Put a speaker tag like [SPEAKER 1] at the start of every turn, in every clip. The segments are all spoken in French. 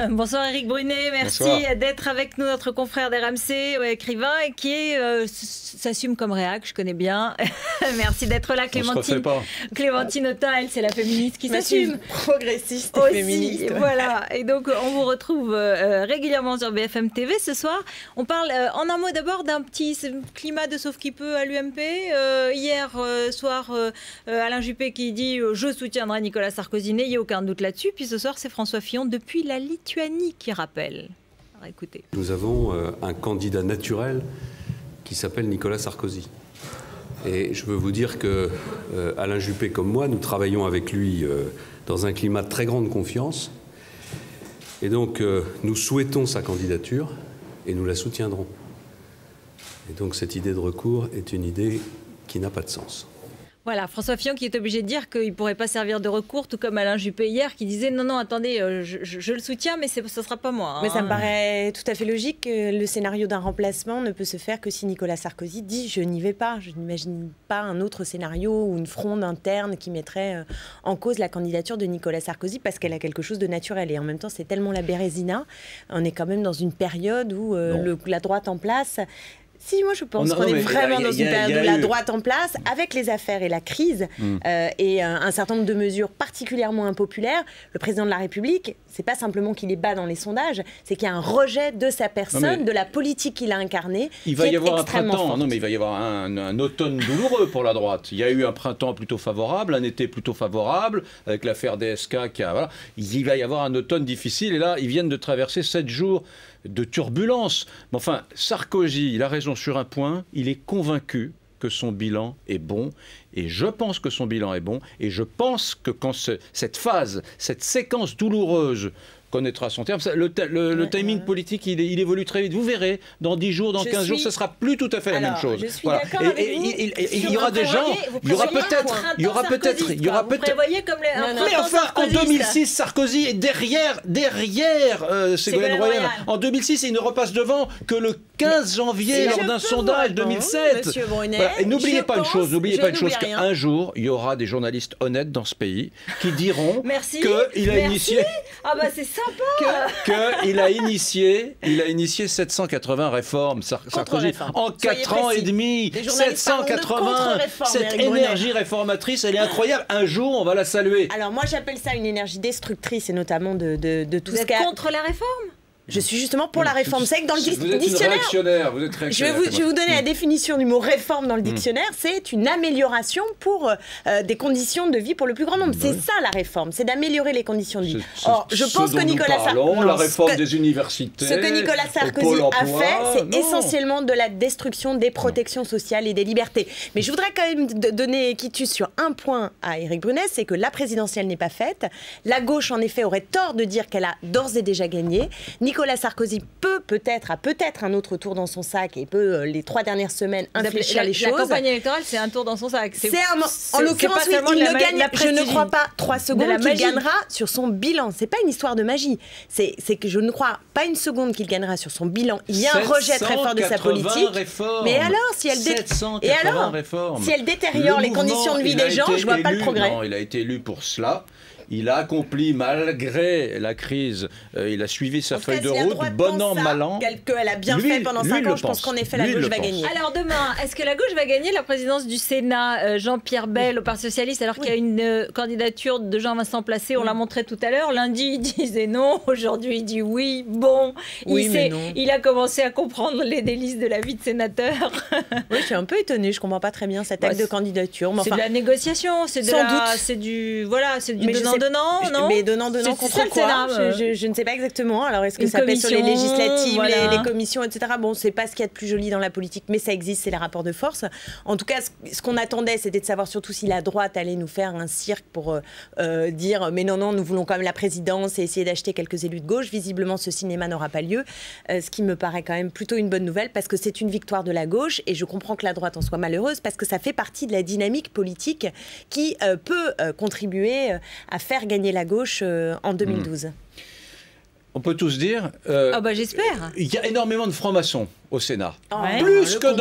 [SPEAKER 1] Bonsoir Éric Brunet, merci d'être avec nous, notre confrère d'RMC, écrivain et qui s'assume comme réac, je connais bien. Merci d'être là, Clémentine. Clémentine Autain, elle, c'est la féministe qui s'assume.
[SPEAKER 2] Progressiste et féministe.
[SPEAKER 1] Voilà, et donc on vous retrouve régulièrement sur BFM TV. Ce soir, on parle en un mot d'abord d'un petit climat de sauve qui peut à l'UMP. Hier soir, Alain Juppé qui dit « Je soutiendrai Nicolas Sarkozy », n'ayez aucun doute là-dessus. Puis ce soir, c'est François Fillon depuis la Lituanie qui rappelle. Alors, écoutez.
[SPEAKER 3] Nous avons un candidat naturel qui s'appelle Nicolas Sarkozy. Et je veux vous dire que Alain Juppé comme moi, nous travaillons avec lui dans un climat de très grande confiance. Et donc, nous souhaitons sa candidature et nous la soutiendrons. Et donc, cette idée de recours est une idée qui n'a pas de sens.
[SPEAKER 1] Voilà, François Fillon qui est obligé de dire qu'il ne pourrait pas servir de recours, tout comme Alain Juppé hier qui disait non, attendez, je le soutiens, mais ce ne sera pas moi.
[SPEAKER 2] Mais ça me paraît tout à fait logique que le scénario d'un remplacement ne peut se faire que si Nicolas Sarkozy dit je n'y vais pas. Je n'imagine pas un autre scénario ou une fronde interne qui mettrait en cause la candidature de Nicolas Sarkozy parce qu'elle a quelque chose de naturel. Et en même temps, c'est tellement la bérésina. On est quand même dans une période où la droite en place... Si, moi je pense qu'on est vraiment dans une période de la droite en place, avec les affaires et la crise, et un certain nombre de mesures particulièrement impopulaires. Le président de la République, c'est pas simplement qu'il est bas dans les sondages, c'est qu'il y a un rejet de sa personne, de la politique qu'il a incarnée.
[SPEAKER 4] Il va y avoir un printemps, il va y avoir un automne douloureux pour la droite. Il y a eu un printemps plutôt favorable, un été plutôt favorable, avec l'affaire DSK qui a... Voilà. Il va y avoir un automne difficile, et là, ils viennent de traverser 7 jours de turbulence. Mais enfin, Sarkozy, il a raison sur un point, il est convaincu que son bilan est bon, et je pense que son bilan est bon, et je pense que quand cette phase, cette séquence douloureuse connaîtra son terme. Le timing politique, il évolue très vite. Vous verrez, dans 10 jours, dans 15 jours, ce sera plus tout à fait la même chose.
[SPEAKER 2] Je suis d'accord avec vous.
[SPEAKER 4] Il y aura des gens, il y aura peut-être...
[SPEAKER 1] Mais
[SPEAKER 4] enfin, en 2006, Sarkozy est derrière Ségolène Royal. En 2006, il ne repasse devant que le 15 janvier lors d'un sondage 2007. Et n'oubliez pas une chose, qu'un jour, il y aura des journalistes honnêtes dans ce pays qui diront qu'il a initié...
[SPEAKER 1] Ah bah c'est sympa.
[SPEAKER 4] Qu'il a initié 780 réformes, Sarkozy, en 4 ans et demi. 780. Cette énergie réformatrice, elle est incroyable. Un jour, on va la saluer.
[SPEAKER 2] Alors moi, j'appelle ça une énergie destructrice, et notamment de tout ce
[SPEAKER 1] qu'il y a... Vous êtes contre la réforme ?
[SPEAKER 2] Je suis justement pour la réforme. C'est que dans le dictionnaire...
[SPEAKER 4] Vous êtes réactionnaire.
[SPEAKER 2] Je vais vous donner la définition du mot réforme dans le dictionnaire. C'est une amélioration pour des conditions de vie pour le plus grand nombre. C'est ça la réforme, c'est d'améliorer les conditions de vie. Or, je pense que Nicolas Sarkozy...
[SPEAKER 4] La réforme des universités...
[SPEAKER 2] Ce que Nicolas Sarkozy a fait, c'est essentiellement de la destruction des protections sociales et des libertés. Mais je voudrais quand même donner quitus sur un point à Éric Brunet, c'est que la présidentielle n'est pas faite. La gauche, en effet, aurait tort de dire qu'elle a d'ores et déjà gagné. Nicolas Sarkozy a peut-être un autre tour dans son sac et peut, les 3 dernières semaines, infléchir les choses.
[SPEAKER 1] La campagne électorale, c'est un tour dans son sac.
[SPEAKER 2] En l'occurrence, oui, il ne gagne, je ne crois pas 3 secondes qu'il gagnera sur son bilan. C'est pas une histoire de magie. C'est que je ne crois pas une seconde qu'il gagnera sur son bilan. Il y a un rejet très fort de sa politique. Mais alors, si elle détériore les conditions de vie des gens, je ne vois pas le progrès.
[SPEAKER 4] Non, il a été élu pour cela. Il a accompli, malgré la crise, il a suivi sa feuille de route, bon an, mal an.
[SPEAKER 2] Qu'elle a bien fait pendant 5 ans, je pense qu'en effet, la gauche va gagner.
[SPEAKER 1] Alors demain, est-ce que la gauche va gagner la présidence du Sénat, Jean-Pierre Bel au Parti Socialiste, alors qu'il y a une candidature de Jean-Vincent Placé, on l'a montré tout à l'heure, lundi il disait non, aujourd'hui il dit oui, bon, il a commencé à comprendre les délices de la vie de sénateur.
[SPEAKER 2] Oui, je suis un peu étonnée, je ne comprends pas très bien cet acte de candidature.
[SPEAKER 1] C'est de la négociation, c'est du donnant-donnant, non ?
[SPEAKER 2] Mais donnant-donnant contre quoi ? Je ne sais pas exactement. Alors, est-ce que ça pèse sur les législatives, les commissions, etc. Bon, c'est pas ce qu'il y a de plus joli dans la politique, mais ça existe, c'est les rapports de force. En tout cas, ce qu'on attendait, c'était de savoir surtout si la droite allait nous faire un cirque pour dire « mais non, nous voulons quand même la présidence » et essayer d'acheter quelques élus de gauche. Visiblement, ce cinéma n'aura pas lieu, ce qui me paraît quand même plutôt une bonne nouvelle, parce que c'est une victoire de la gauche, et je comprends que la droite en soit malheureuse, parce que ça fait partie de la dynamique politique qui peut contribuer à faire gagner la gauche en 2012.
[SPEAKER 4] On peut tous dire...
[SPEAKER 1] j'espère.
[SPEAKER 4] Il y a énormément de francs-maçons au Sénat.
[SPEAKER 2] Plus
[SPEAKER 4] qu'à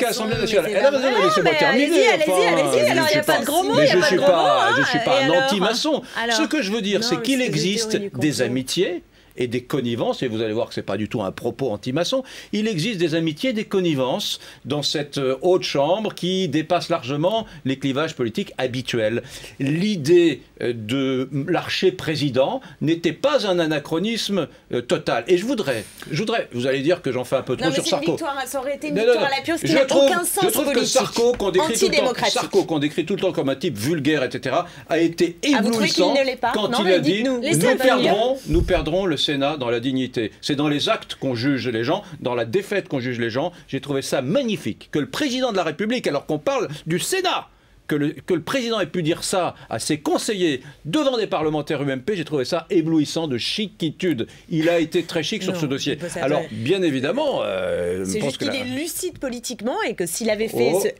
[SPEAKER 4] l'Assemblée nationale. Laissez-moi terminer.
[SPEAKER 1] Allez-y. Alors, il n'y a pas de gros mots.
[SPEAKER 4] Je ne suis pas un anti-maçon. Ce que je veux dire, c'est qu'il existe des amitiés et des connivences, et vous allez voir que ce n'est pas du tout un propos anti-maçon, il existe des amitiés, des connivences dans cette haute chambre qui dépassent largement les clivages politiques habituels. L'idée de l'archer président n'était pas un anachronisme total. Et je voudrais, vous allez dire que j'en fais un peu trop sur Sarko.
[SPEAKER 2] Ça aurait été une victoire à la pure, ce qui n'a aucun sens politique.
[SPEAKER 4] Je trouve que Sarko, qu'on décrit tout le temps comme un type vulgaire, etc., a été éblouissant quand il a dit nous perdrons le Sénat dans la dignité. C'est dans les actes qu'on juge les gens, dans la défaite qu'on juge les gens. J'ai trouvé ça magnifique que le président de la République, alors qu'on parle du Sénat, que le président ait pu dire ça à ses conseillers devant des parlementaires UMP, j'ai trouvé ça éblouissant de chiquitude. Il a été très chic sur ce dossier. Alors, bien évidemment...
[SPEAKER 2] c'est juste qu'il est lucide politiquement et que s'il avait fait...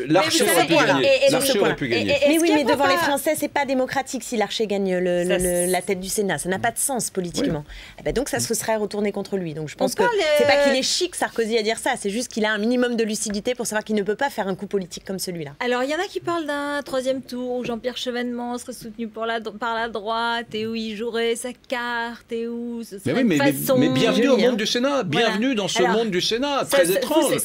[SPEAKER 4] L'archer aurait pu gagner.
[SPEAKER 2] Mais oui, mais devant les Français, c'est pas démocratique si l'archer gagne la tête du Sénat. Ça n'a pas de sens politiquement. Donc ça se serait retourné contre lui. Donc je pense que c'est pas qu'il est chic, Sarkozy, à dire ça. C'est juste qu'il a un minimum de lucidité pour savoir qu'il ne peut pas faire un coup politique comme celui-là.
[SPEAKER 1] Alors, il y en a qui parle d'un troisième tour où Jean-Pierre Chevènement serait soutenu par la droite et où il jouerait sa carte et où ce serait
[SPEAKER 4] mais bienvenue au monde du Sénat, bienvenue dans ce monde du Sénat, très étrange,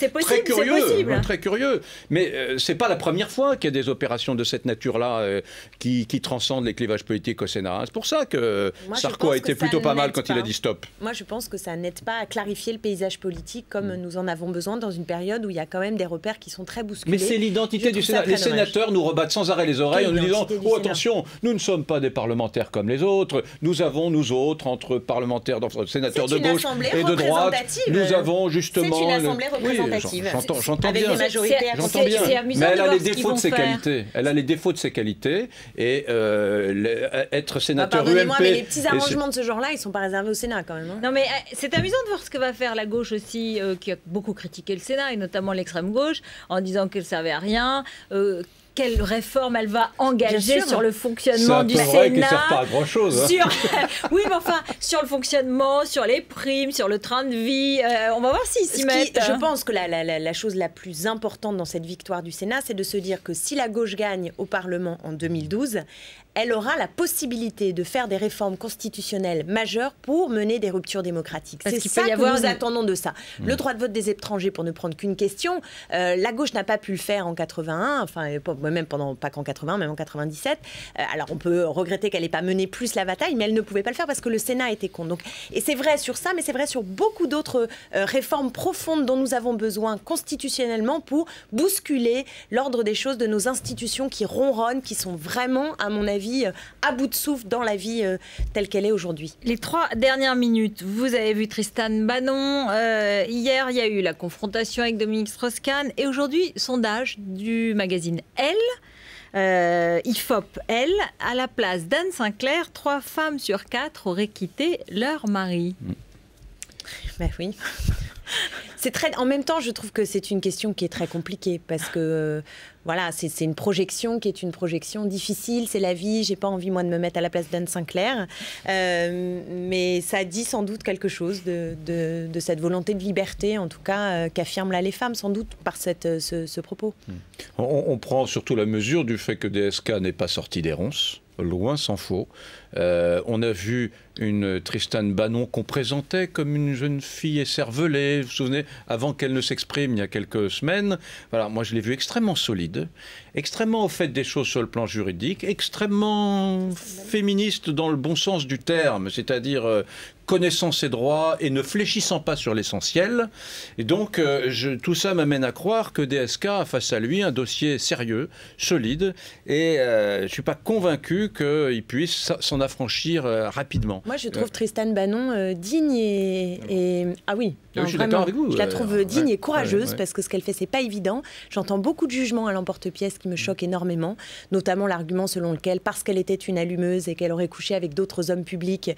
[SPEAKER 4] très curieux. Mais c'est pas la première fois qu'il y a des opérations de cette nature-là qui transcendent les clivages politiques au Sénat. C'est pour ça que Sarko a été plutôt pas mal quand il a dit stop.
[SPEAKER 2] Moi, je pense que ça n'aide pas à clarifier le paysage politique comme nous en avons besoin dans une période où il y a quand même des repères qui sont très bousculés.
[SPEAKER 4] Mais c'est l'identité du Sénat. Les sénateurs nous rebattent sans arrêt les oreilles en nous disant « Oh, attention, nous ne sommes pas des parlementaires comme les autres. Nous avons, nous autres, entre parlementaires, sénateurs de gauche et de droite, nous avons justement...
[SPEAKER 2] C'est une assemblée représentative.
[SPEAKER 4] J'entends bien. J'entends bien. Mais elle a les défauts de ses qualités. Elle a les défauts de ses qualités. Et être sénateur UMP...
[SPEAKER 2] mais les petits arrangements de ce genre-là, ils ne sont pas réservés au Sénat quand même.
[SPEAKER 1] Non, mais c'est amusant de voir ce que va faire la gauche aussi, qui a beaucoup critiqué le Sénat, et notamment l'extrême gauche, en disant qu'elle ne servait à rien. Quelle réforme elle va engager sur le fonctionnement du Sénat.
[SPEAKER 4] C'est vrai qu'elle ne sert pas à grand-chose.
[SPEAKER 1] Oui, mais enfin, sur le fonctionnement, sur les primes, sur le train de vie. On va voir s'ils s'y mettent.
[SPEAKER 2] Je pense que la chose la plus importante dans cette victoire du Sénat, c'est de se dire que si la gauche gagne au Parlement en 2012, elle aura la possibilité de faire des réformes constitutionnelles majeures pour mener des ruptures démocratiques. C'est ça que nous attendons de ça. Le droit de vote des étrangers, pour ne prendre qu'une question, la gauche n'a pas pu le faire en 81, enfin, même pas qu'en 80, même en 97. Alors, on peut regretter qu'elle n'ait pas mené plus la bataille, mais elle ne pouvait pas le faire parce que le Sénat était contre. Donc, et c'est vrai sur ça, mais c'est vrai sur beaucoup d'autres réformes profondes dont nous avons besoin constitutionnellement pour bousculer l'ordre des choses de nos institutions qui ronronnent, qui sont vraiment, à mon avis, à bout de souffle dans la vie telle qu'elle est aujourd'hui.
[SPEAKER 1] Les 3 dernières minutes, vous avez vu Tristan Banon. Hier, il y a eu la confrontation avec Dominique Strauss-Kahn. Et aujourd'hui, sondage du magazine Elle. IFOP, Elle, à la place d'Anne Sinclair, 3 femmes sur 4 auraient quitté leur mari.
[SPEAKER 2] Ben oui. En même temps, je trouve que c'est une question qui est très compliquée parce que voilà, c'est une projection qui est une projection difficile, c'est la vie, j'ai pas envie moi de me mettre à la place d'Anne Sinclair, mais ça dit sans doute quelque chose de cette volonté de liberté, en tout cas, qu'affirment là les femmes, sans doute par ce propos.
[SPEAKER 4] On prend surtout la mesure du fait que DSK n'est pas sorti des ronces. Loin s'en faut. On a vu une Tristan Banon qu'on présentait comme une jeune fille écervelée, vous vous souvenez, avant qu'elle ne s'exprime il y a quelques semaines. Voilà, moi je l'ai vue extrêmement solide, extrêmement au fait des choses sur le plan juridique, extrêmement féministe dans le bon sens du terme, c'est-à-dire connaissant ses droits et ne fléchissant pas sur l'essentiel. Et donc, tout ça m'amène à croire que DSK a face à lui un dossier sérieux, solide, et je ne suis pas convaincu qu'il puisse s'en affranchir rapidement.
[SPEAKER 2] Moi, je trouve Tristan Banon digne et... Ah oui,
[SPEAKER 4] je suis d'accord avec vous.
[SPEAKER 2] Je la trouve digne et courageuse parce que ce qu'elle fait, c'est pas évident. J'entends beaucoup de jugements à l'emporte-pièce qui me choquent énormément, notamment l'argument selon lequel, parce qu'elle était une allumeuse et qu'elle aurait couché avec d'autres hommes publics,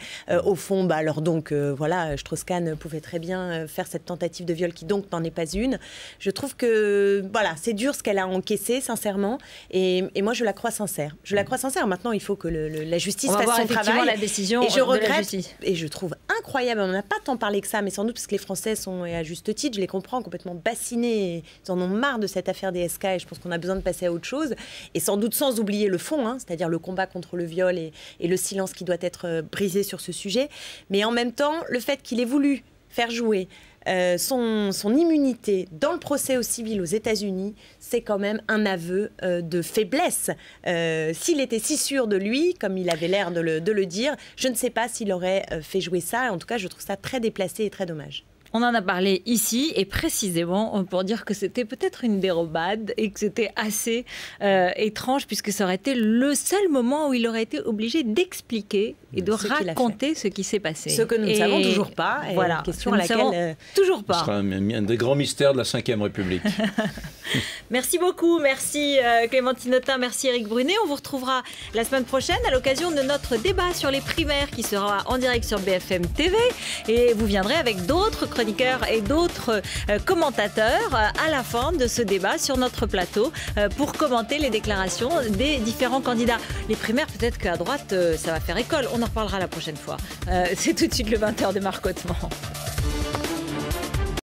[SPEAKER 2] au fond, alors donc, voilà, Strauss-Kahn pouvait très bien faire cette tentative de viol qui donc n'en est pas une. Je trouve que, voilà, c'est dur ce qu'elle a encaissé, sincèrement, et moi, je la crois sincère. Je la crois sincère. Maintenant, il faut que la justice fasse son travail.
[SPEAKER 1] La décision
[SPEAKER 2] et je regrette, et je trouve incroyable, on n'en a pas tant parlé que ça, mais sans doute parce que les Français sont, et à juste titre, je les comprends, complètement bassinés, ils en ont marre de cette affaire DSK, et je pense qu'on a besoin de passer à autre chose, et sans doute sans oublier le fond, c'est-à-dire le combat contre le viol et le silence qui doit être brisé sur ce sujet. Mais en même temps, le fait qu'il ait voulu faire jouer son immunité dans le procès au civil aux États-Unis, c'est quand même un aveu de faiblesse. S'il était si sûr de lui, comme il avait l'air de le dire, je ne sais pas s'il aurait fait jouer ça. En tout cas, je trouve ça très déplacé et très dommage.
[SPEAKER 1] On en a parlé ici et précisément pour dire que c'était peut-être une dérobade et que c'était assez étrange puisque ça aurait été le seul moment où il aurait été obligé d'expliquer et de raconter ce qui s'est passé.
[SPEAKER 2] Ce que nous ne savons toujours pas.
[SPEAKER 1] Voilà,
[SPEAKER 2] question à laquelle
[SPEAKER 1] toujours pas.
[SPEAKER 4] Ce sera un des grands mystères de la Ve République.
[SPEAKER 1] Merci beaucoup, merci Clémentine Autain, merci Éric Brunet. On vous retrouvera la semaine prochaine à l'occasion de notre débat sur les primaires qui sera en direct sur BFM TV et vous viendrez avec d'autres chroniqueurs et d'autres commentateurs à la fin de ce débat sur notre plateau pour commenter les déclarations des différents candidats. Les primaires, peut-être qu'à droite, ça va faire école. On en reparlera la prochaine fois. C'est tout de suite le 20h de Marc Hautement.